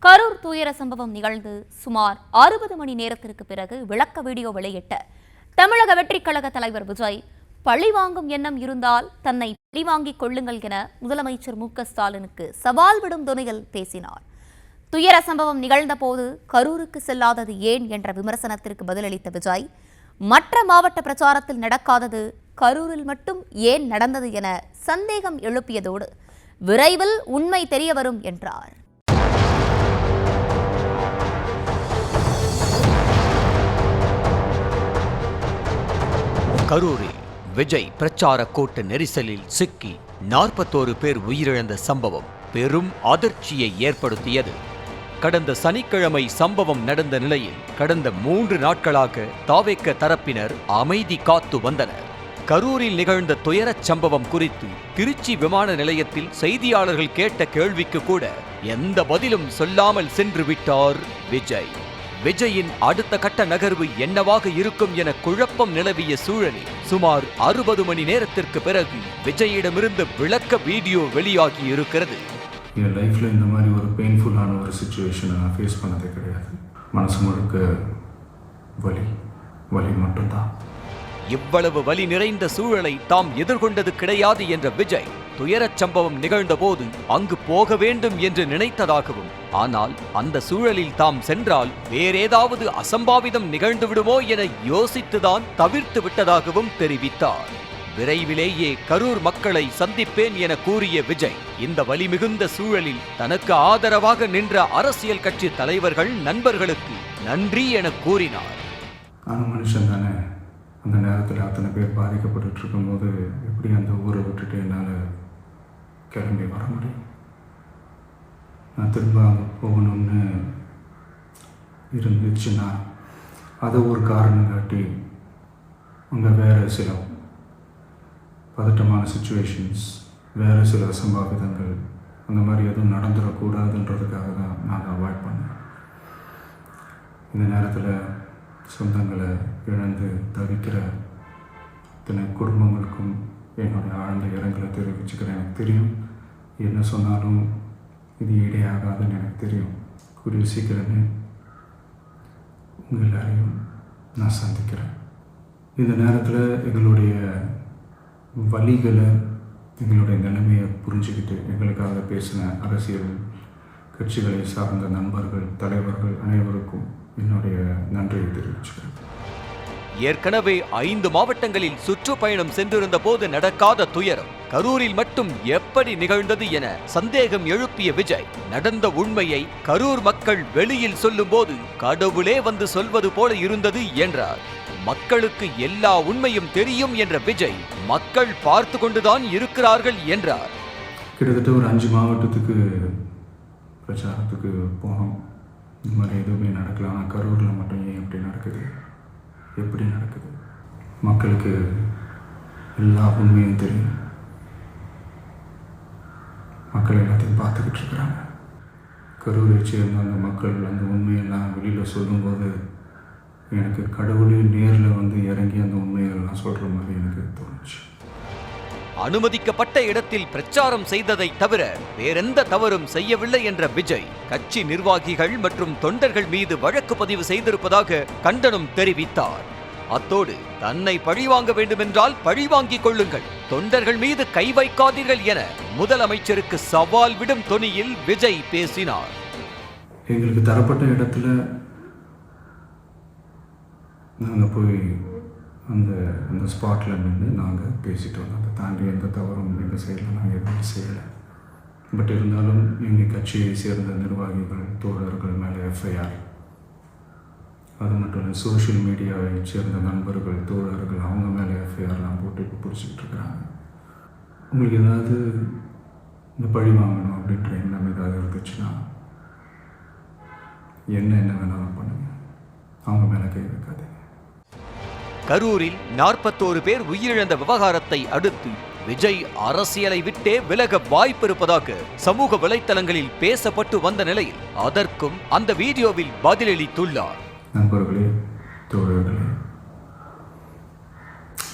கரூர் துயர சம்பவம் நிகழ்ந்து சுமார் 60 மணி நேரத்திற்கு பிறகு விளக்க வீடியோ வெளியிட்ட தமிழக வெற்றிக் கழக தலைவர் விஜய், பழிவாங்கும் எண்ணம் இருந்தால் தன்னை பழிவாங்கிக் கொள்ளுங்கள் என முதலமைச்சர் மு.க.ஸ்டாலினுக்கு சவால் விடும் துணையில் பேசினார். துயர சம்பவம் நிகழ்ந்த போது கரூருக்கு செல்லாதது ஏன் என்ற விமர்சனத்திற்கு பதிலளித்த விஜய், மற்ற மாவட்ட பிரச்சாரத்தில் நடக்காதது கரூரில் மட்டும் ஏன் நடந்தது என சந்தேகம் எழுப்பியதோடு விரைவில் உண்மை தெரியவரும் என்றார். கரூரில் விஜய் பிரச்சார கூட்ட நெரிசலில் சிக்கி 41 பேர் உயிரிழந்த சம்பவம் பெரும் அதிர்ச்சியை ஏற்படுத்தியது. கடந்த சனிக்கிழமை சம்பவம் நடந்த நிலையில் கடந்த 3 நாட்களாக தாவேக்க தரப்பினர் அமைதி காத்து வந்தனர். கரூரில் நிகழ்ந்த துயரச் சம்பவம் குறித்து திருச்சி விமான நிலையத்தில் செய்தியாளர்கள் கேட்ட கேள்விக்கு கூட எந்த பதிலும் சொல்லாமல் சென்று விட்டார் விஜய். விஜயின் அடுத்த கட்ட நகர்வு என்னவாக இருக்கும் என குழப்பம் நிலவிய சூழலில் சுமார் 60 மணி நேரத்திற்கு பிறகு விஜயிடமிருந்து விளக்க வீடியோ வெளியாகி இருக்கிறது. என் லைஃப்ல இந்த மாதிரி ஒரு பெயின்ஃபுல்லான ஒரு சிச்சுவேஷனை நான் ஃபேஸ் பண்ணதே கிடையாது. மனசு முழுக்க வலி மட்டும்தான். இவ்வளவு வலி நிறைந்த சூழலை தாம் எதிர்கொண்டது கிடையாது என்ற விஜய், துயரச் சம்பவம் நிகழ்ந்த போது அங்கு போக வேண்டும் என்று நினைத்ததாகவும், ஆனால் அந்த சூழலில் தாம் சென்றால் வேறேதாவது அசம்பாவிதம் நிகழ்ந்து விடுமோ என யோசித்துதான் தவிர்த்து விட்டதாகவும் தெரிவித்தார். விரைவிலேயே கரூர் மக்களை சந்திப்பேன் என கூறிய விஜய், இந்த வலி மிகுந்த சூழலில் தனக்கு ஆதரவாக நின்ற அரசியல் கட்சி தலைவர்கள், நண்பர்களுக்கு நன்றி என கூறினார். மனுஷன் தானே, அந்த நேரத்தில் அத்தனை பேர் பாதிக்கப்பட்டு இருக்கும்போது எப்படி அந்த ஊரை விட்டுட்டு என்னால் கிளம்பி வர முடியும்? நான் திரும்ப அங்கே போகணும்னு இருந்துச்சுன்னா அதை ஒரு காரணம் காட்டி அங்கே வேறு சில பதட்டமான சுச்சுவேஷன்ஸ், வேறு சில அசம்பாவிதங்கள் அந்த மாதிரி எதுவும் நடந்துடக்கூடாதுன்றதுக்காக தான் நான் அவாய்ட் பண்ணேன். இந்த நேரத்தில் சொந்தங்களை இழந்து தவிக்கிற இத்தனை குடும்பங்களுக்கும் என்னுடைய ஆழ்ந்த இரங்கலை தெரிவிச்சுக்கிறேன். எனக்கு தெரியும், என்ன சொன்னாலும் இது ஈடையாகாதுன்னு எனக்கு தெரியும். கூடிய சீக்கிரமே உங்கள் எல்லாரையும் நான் சந்திக்கிறேன். இந்த நேரத்தில் எங்களுடைய வலிகளை, எங்களுடைய நிலைமையை புரிஞ்சுக்கிட்டு எங்களுக்காக பேசின அரசியல் கட்சிகளை சார்ந்த நண்பர்கள், தலைவர்கள் அனைவருக்கும் என்னுடைய நன்றியை தெரிவிச்சுக்கிறேன். ஏற்கனவே 5 மாவட்டங்களில் சுற்றுப்பயணம் சென்றிருந்த போது நடக்காத துயரம் கரூரில் மட்டும் எப்படி நிகழ்ந்தது என சந்தேகம் எழுப்பிய விஜய், நடந்த உண்மையை கரூர் மக்கள் வெளியில் சொல்லும் போது கடவுளே வந்து சொல்வது போல இருந்தது என்றார். மக்களுக்கு எல்லா உண்மையும் தெரியும் என்ற விஜய், மக்கள் பார்த்து கொண்டுதான் இருக்கிறார்கள் என்றார். கிட்டத்தட்ட ஒரு 5 மாவட்டத்துக்கு பிரச்சாரத்துக்கு போனோம். இந்த மாதிரி எதுவுமே நடக்கல. ஆனால் கரூரில் மட்டும் ஏன் எப்படி நடக்குது, எப்படி நடக்குது? மக்களுக்கு எல்லா உண்மையும் தெரியும். மக்கள் எல்லாத்தையும் பார்த்துக்கிட்டு இருக்கிறாங்க. கரூரை சேர்ந்த அந்த மக்கள் அந்த உண்மையெல்லாம் வெளியில் சொல்லும்போது எனக்கு கடவுளே நேரில் வந்து இறங்கி அந்த உண்மையெல்லாம் சொல்கிற மாதிரி எனக்கு தோணுச்சு. அனுமதிக்கப்பட்ட இடத்தில் பிரச்சாரம் செய்ததை தவிர வேறெந்த தவறும் செய்யவில்லை என்ற விஜய், கட்சி நிர்வாகிகள் மற்றும் தொண்டர்கள் மீது வழக்கு பதிவு செய்திருப்பதாக கண்டனம் தெரிவித்தார். அத்தோடு தன்னை பழிவாங்க வேண்டுமென்றால் பழிவாங்கிக் கொள்ளுங்கள், தொண்டர்கள் மீது கை வைக்காதீர்கள் என முதலமைச்சருக்கு சவால் விடும் தொனியில் விஜய் பேசினார். எங்களுக்கு தரப்பட்ட இடத்துல நாங்கள் போய் அந்த ஸ்பாட்டில் நின்று நாங்கள் பேசிட்டு வந்தோம். அதை தாண்டி எந்த தவறும் எங்கள் சைடில் நாங்கள் எதுவும் செய்யலை. பட் இருந்தாலும் எங்கள் கட்சியை சேர்ந்த நிர்வாகிகள், தோழர்கள் மேலே எஃப்ஐஆர், அது மட்டும் இல்லை சோஷியல் மீடியாவை சேர்ந்த நண்பர்கள், தோழர்கள், அவங்க மேலே எஃப்ஐஆர்லாம் போட்டு இப்போ பிடிச்சிக்கிட்டு இருக்கிறாங்க. உங்களுக்கு ஏதாவது இந்த பழி வாங்கணும் அப்படின்ற எண்ணம் ஏதாவது இருந்துச்சுன்னா என்ன வேணாலும் பண்ணுங்க, அவங்க மேலே கை வைக்காதீங்க. கரூரில் 41 பேர் உயிரிழந்த விவகாரத்தை அடுத்து விஜய் அரசியலை விட்டே விலக வாய்ப்பிருப்பதாக சமூக வலைத்தளங்களில் பேசப்பட்டு வந்த நிலையில் அதற்கும் அந்த வீடியோவில் பதிலளித்துள்ளார். நண்பர்களே, தோழர்களே,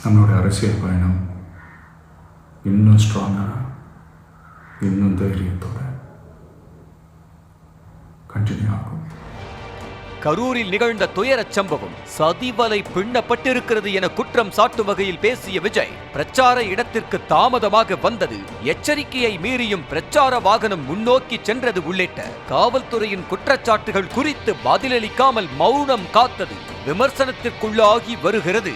நம்மளோட அரசியல் பயணம் இன்னும் ஸ்ட்ராங்காக, இன்னும் தைரியத்தோட கண்டினியூ ஆகும். கரூரில் நிகழ்ந்த துயரச் சம்பவம் சதிவலை பின்னப்பட்டிருக்கிறது என குற்றம் சாட்டும் வகையில் பேசிய விஜய், பிரச்சார இடத்திற்கு தாமதமாக வந்தது, எச்சரிக்கையை மீறியும் பிரச்சார வாகனம் முன்னோக்கி சென்றது உள்ளிட்ட காவல்துறையின் குற்றச்சாட்டுகள் குறித்து பதிலளிக்காமல் மௌனம் காத்தது விமர்சனத்திற்குள்ளாகி வருகிறது.